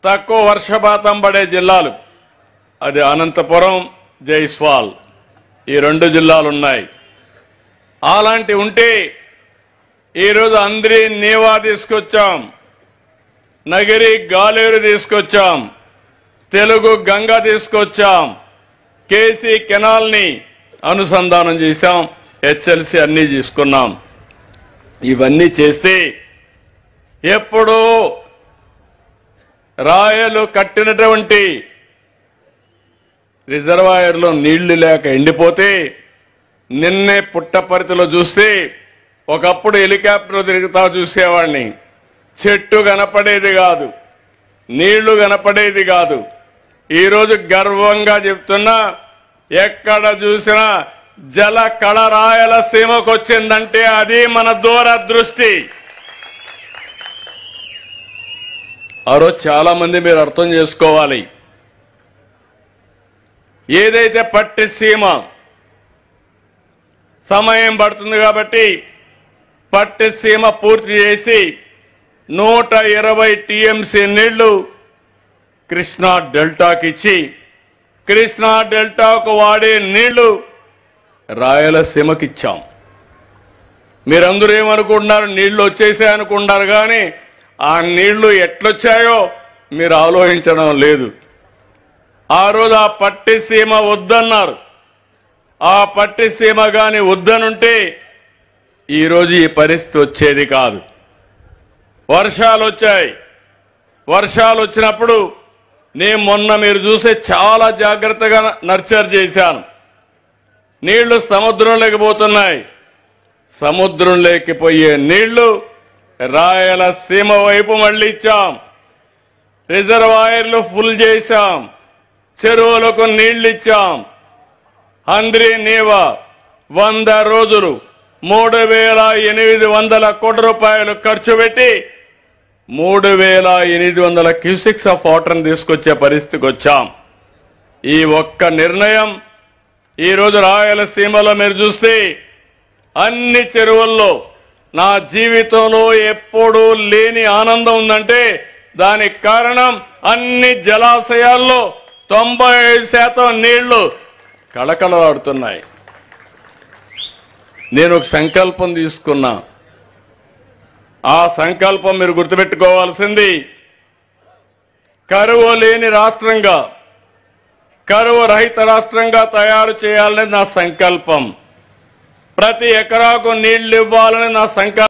తక్కువ వర్షపాతం పడే జిల్లాలు అది అనంతపురం, జైస్వాల్ ఈ రెండు జిల్లాలు ఉన్నాయి. అలాంటి ఉంటే ఈరోజు అంద్రి నీవా తీసుకొచ్చాం, నగిరి గాలేరు తీసుకొచ్చాం, తెలుగు గంగ తీసుకొచ్చాం, కేసీ కెనాల్ని అనుసంధానం చేశాం, హెచ్ఎల్సి అన్నీ తీసుకున్నాం. ఇవన్నీ చేస్తే ఎప్పుడూ రాయలు కట్టినటువంటి రిజర్వాయర్లో నీళ్లు లేక ఎండిపోతే నిన్నే పుట్టపర్తిలో చూస్తే ఒకప్పుడు హెలికాప్టర్ తిరుగుతా చూసేవాడిని. చెట్టు కనపడేది కాదు, నీళ్లు కనపడేది కాదు. ఈరోజు గర్వంగా చెప్తున్నా, ఎక్కడ చూసినా జల కళ రాయలసీమకు వచ్చిందంటే అది మన దూరదృష్టి. ఆ రోజు చాలా మంది మీరు అర్థం చేసుకోవాలి, ఏదైతే పట్టిసీమ సమయం పడుతుంది కాబట్టి పట్టిసీమ పూర్తి చేసి 120 టీఎంసీ నీళ్లు కృష్ణా డెల్టాకి ఇచ్చి కృష్ణా డెల్టాకు వాడే నీళ్లు రాయలసీమకి ఇచ్చాం. మీరందరూ ఏమనుకుంటున్నారు, నీళ్లు వచ్చేసాయనుకుంటున్నారు, కానీ ఆ నీళ్లు ఎట్లొచ్చాయో మీరు ఆలోచించడం లేదు. ఆ రోజు ఆ పట్టిసీమ వద్దన్నారు. ఆ పట్టిసీమ గాని వద్దనుంటే ఈరోజు ఈ పరిస్థితి వచ్చేది కాదు. వర్షాలు వచ్చాయి. వర్షాలు వచ్చినప్పుడు నేను మొన్న మీరు చూసే చాలా జాగ్రత్తగా నర్చర్ చేశాను. నీళ్లు సముద్రంలోకి పోతున్నాయి. సముద్రంలోకి పోయే నీళ్లు రాయలసీమ వైపు మళ్లించాం. రిజర్వాయర్లు ఫుల్ చేశాం. చెరువులకు నీళ్లు ఇచ్చాం. అంద్రి నీవా 100 రోజులు 3,800 కోట్ల రూపాయలు ఖర్చు పెట్టి 3,800 క్యూసెక్స్ ఆఫ్ వాటర్ని తీసుకొచ్చే పరిస్థితికి వచ్చాం. ఈ ఒక్క నిర్ణయం ఈరోజు రాయలసీమలో మీరు చూస్తే అన్ని చెరువుల్లో నా జీవితంలో ఎప్పుడూ లేని ఆనందం ఉందంటే దానికి కారణం అన్ని జలాశయాల్లో 95% నీళ్లు కళకళలాడుతున్నాయి. నేను ఒక సంకల్పం తీసుకున్నా. ఆ సంకల్పం మీరు గుర్తుపెట్టుకోవాల్సింది, కరువు లేని రాష్ట్రంగా, కరువు రహిత రాష్ట్రంగా తయారు చేయాలని నా సంకల్పం. ప్రతి ఎకరాకు నీళ్లు ఇవ్వాలని నా సంకల్పం.